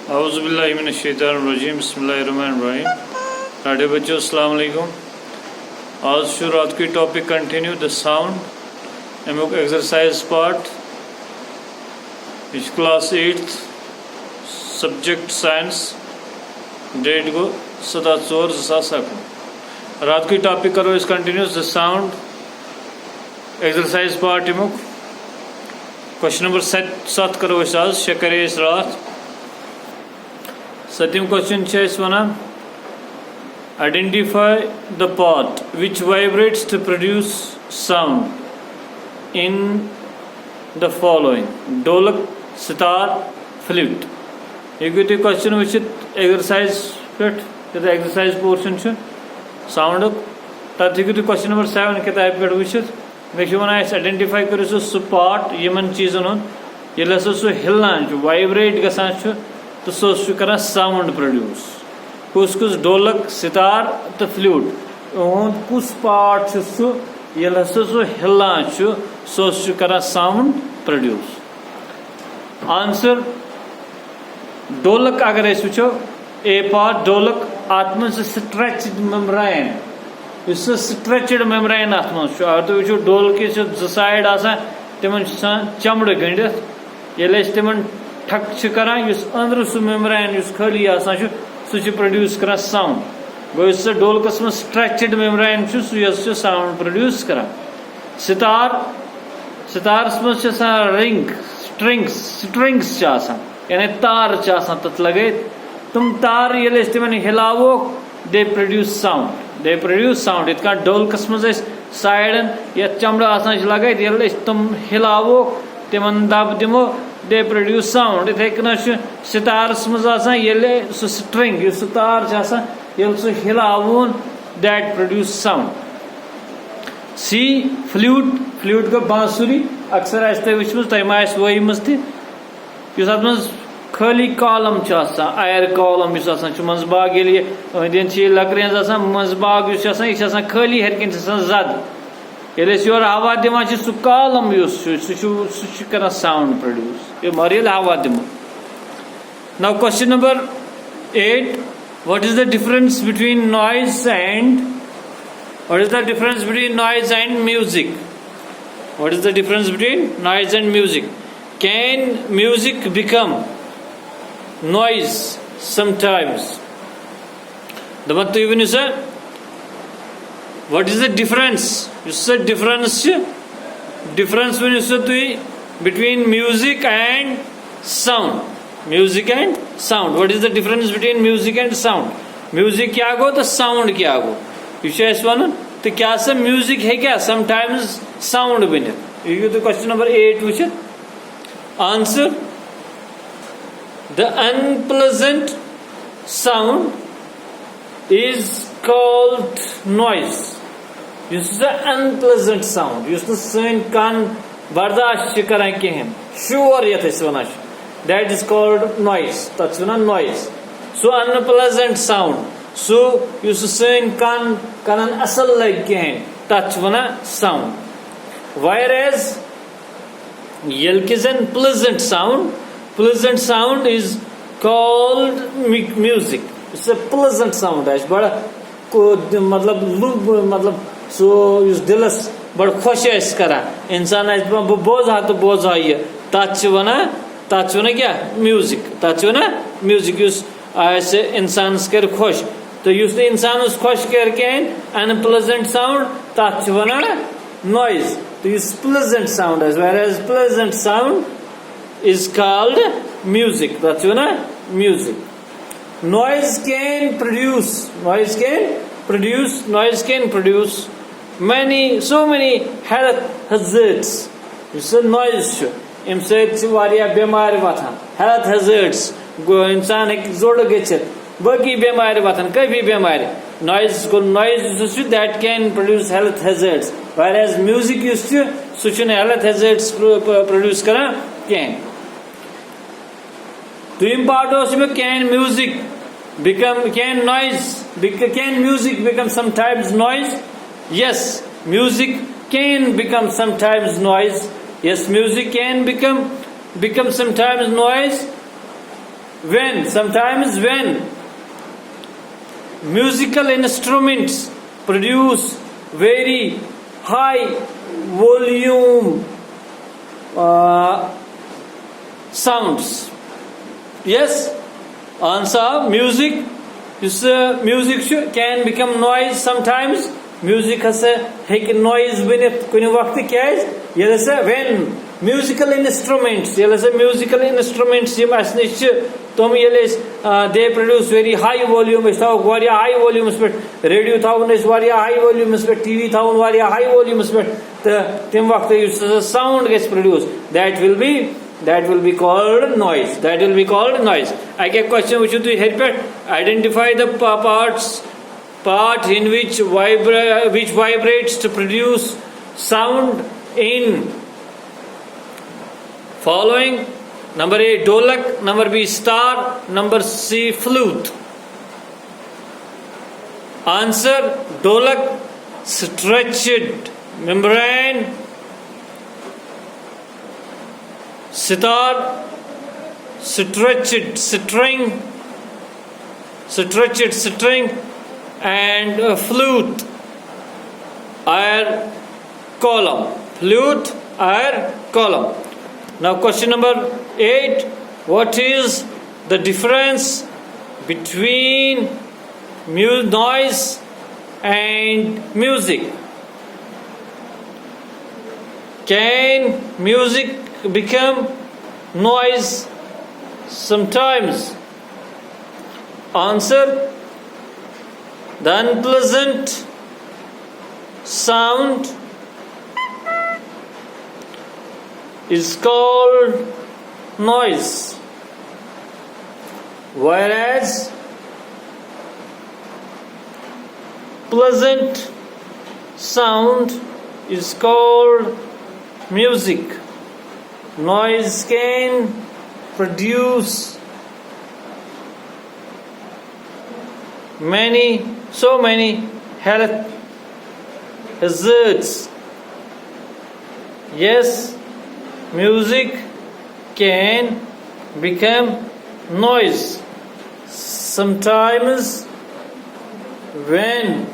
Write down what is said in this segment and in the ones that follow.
औज़ुबिल्लाहिमिनश्शैतानिर्रजीम बिस्मिल्लाहिर्रहमानिर्रहीम। साढ़े बच्चों अस्सलाम वालेकुम। आज शु रात की टॉपिक कंटिन्यू द साउंड अमुक exercise part class 8 subject science date गो 7/4/2019। रात की टॉपिक करो इस continuous the sound exercise part अमुक क्वेश्चन नंबर 7 करो इस आज 6 करे इस रात। सत्यम question one identify the part which vibrates to produce sound in the following dholak sitar flute. ये क्वेश्चन वचित एक्सरसाइज पे एक्सरसाइज पोर्शन साउंड तथ हूँ क्वेश्चन नंबर 7 किताब पे वचित मे वन आइडेंटिफाई करो सह पार्ट यमन चीजन ये सह हिलान वाइब्रेट गसान तो सह कर साउंड प्रोड्यूस कुस कुस ढोलक सितार तो फ्लूट कुस पार्ट सह ये सह हिलान सह कर साउंड प्रोड्यूस। आंसर ढोलक अगर वो ए पार्ट ढोलक अत मे स्ट्रेचड मेम्ब्रेन स्ट्रेचड मेम्ब्रेन अत अगर तुम वो ढोलक जो साइड तिम चमड़ गंडित ये तिम ठक करान अंदर सह मेम्ब्रेन खाली सह प्रोड्यूस कर साउंड गो सह ढोलकस में स्ट्रेचड मेम्ब्रेन सह साउंड प्रोड्यूस कर। सितार सितारस मज रिंग स्ट्रिंग्स यानी तार तथ लगे तुम तार ये तिम हिलावो दे प्रोड्यूस साउंड इत ढोलकस मज साइडन ये चमड़ लगे ये तुम हिलावो तिमन दब दिमो दे प्रोड्यूस साउंड। इथे कन सितारस मज सह स्ट्रिंग सह तार सह हिलावन that produce sound. C flute गो बांसुरी अक्सर वो तह वहीम तथ खाली कॉलम आयर कॉलम मंजबाग ये लकरें मंजबाग यह खाली हरकन जद ये योर हवा दिवान सह कॉलम सह कर साउंड प्रोड्यूस मगर ये हवा दिमो। Now question number 8 what is the difference between noise and music. What is the difference between noise and music. Can music become noise sometimes? दपन तुम वन सा what is the difference? difference वन सा तुम between music and sound. What is the difference between music and sound? Music क्या गो तो sound क्या गो यह वन तो क्या सा म्यूजिक है क्या sometimes sound बन ये तो क्वेश्चन नंबर 8 वुचित। Answer the unpleasant sound is called noise. This is the unpleasant sound. This is सन कान बर्दाश्त करान कहें शोर ये वन that is called noise. That's वन noise. So unpleasant sound. So यस सन कान कानन असल लग कहें तथ वन sound. Whereas यल्किजन pleasant sound is called music. It's a pleasant sound. बड़ा मतलब सो दिलस बड़ खुश करा इंसान बोजा तो बोजा ये तथ वन क्या म्यूजिक इंसान कर खुश तो इंसान खुश कर अनप्लेजेंट साउंड तथ वन नॉइज तो pleasant sound whereas pleasant sound is called music. That's music. Noise can produce so many health hazards. This is noise ام सत बेमार वथान health hazards गो इंसान जोड़ गच्छित बाकी बेमार वथान कभी बेमार noise that can produce health hazards whereas music सह health hazards produce करा कहें। Doing part also can music become sometimes noise? Yes, music can become sometimes noise. Yes, music can become sometimes noise sometimes when musical instruments produce very high volume sounds. Yes, answer music. Music can become noise sometimes. Music has a noise beneath kuni waqti kyaz yelasa when musical instruments yim asnish tom yeles they produce very high volume is thaw varia high volumes but radio thawn is varia high volumes but TV thawn varia high volumes but tim waqti sound gets produced that will be called noise. I get question which you to repeat. Identify the part in which vibrates to produce sound in following. Number A, dolak. Number B, star. Number C, flute. Answer, dolak, stretched membrane. Sitar, stretched string, and flute, air column. Now question number 8. What is the difference between noise and music? Can music become noise sometimes? Answer, the unpleasant sound is called noise, whereas pleasant sound is called music. Noise can produce so many health hazards. Yes, music can become noise sometimes when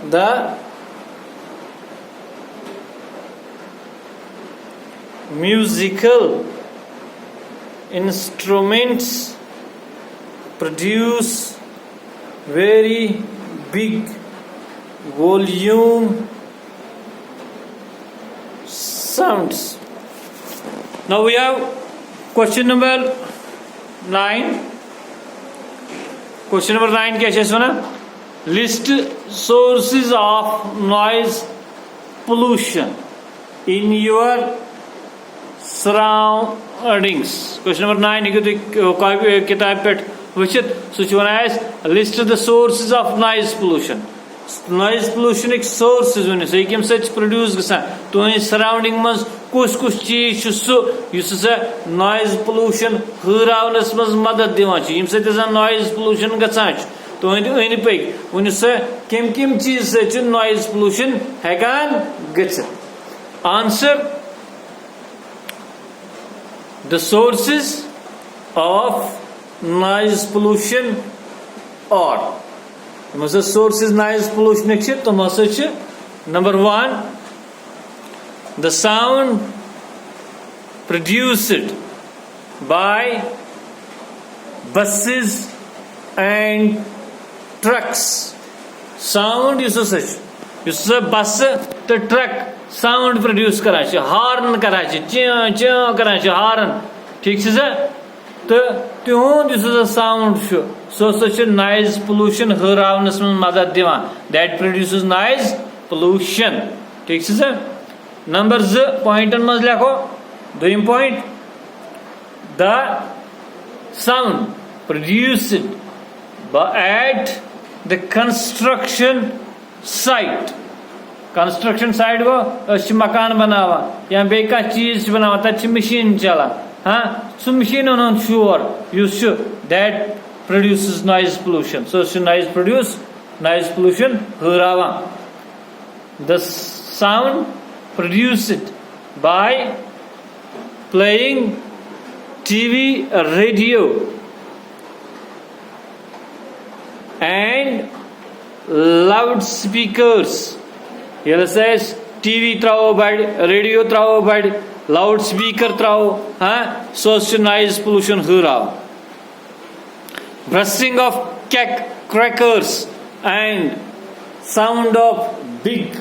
the musical instruments produce very big volume sounds. Now we have question number 9. Question number 9 क्या है सुना? List sources of noise pollution in your surroundings. Question number 9 you could किताब पे वचित सुचवनायस list the sources of noise pollution. Noise pollution एक sources one से किम सच produce गसान तो इन surrounding मज कुछ चीज चुसु युसुसा noise pollution हुरावनस मज मदद दिवान ची यम से तेज़ा noise pollution गसान तो इन पे उनसे किम चीज से चुन noise pollution हैगान गच्छे. Answer, the sources of noise pollution are sources noise pollution number 1, the sound produced by buses and trucks. Sound is such bus the truck sound produce Karachi horn Karachi च्यों Karachi horn ठीक से तो तुहुंद यस sound so noise pollution हुरावनस में मदद दिवान that produces noise pollution ठीक से number 2 point मज लिखो 2 point the sound produced at the construction site गो मकान बनावा या बे चीज बनावा तक मशीन चला हाँ सह मशीन शोर that produces noise pollution. So noise pollution हुरावा. The sound produced by playing TV, radio and loudspeakers. Yella says TV trao bad, radio trao bad, loudspeaker trao, so noise pollution hura. Bursting of crackers and sound of big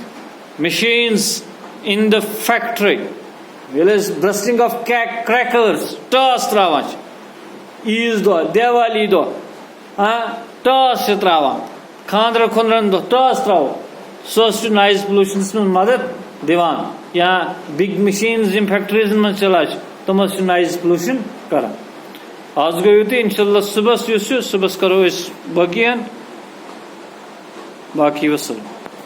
machines in the factory. Yella is bursting of crackers. Toss travan. Ease do, Diwali do. Toss travan. Khandra khundran do, toss travan. So noise pollution में मदद दिवान या big machines in factories में चलाच तो मस्त noise pollution करा आज गयो तो इंशाल्लाह सुबह करो इस बाकी वसल्लम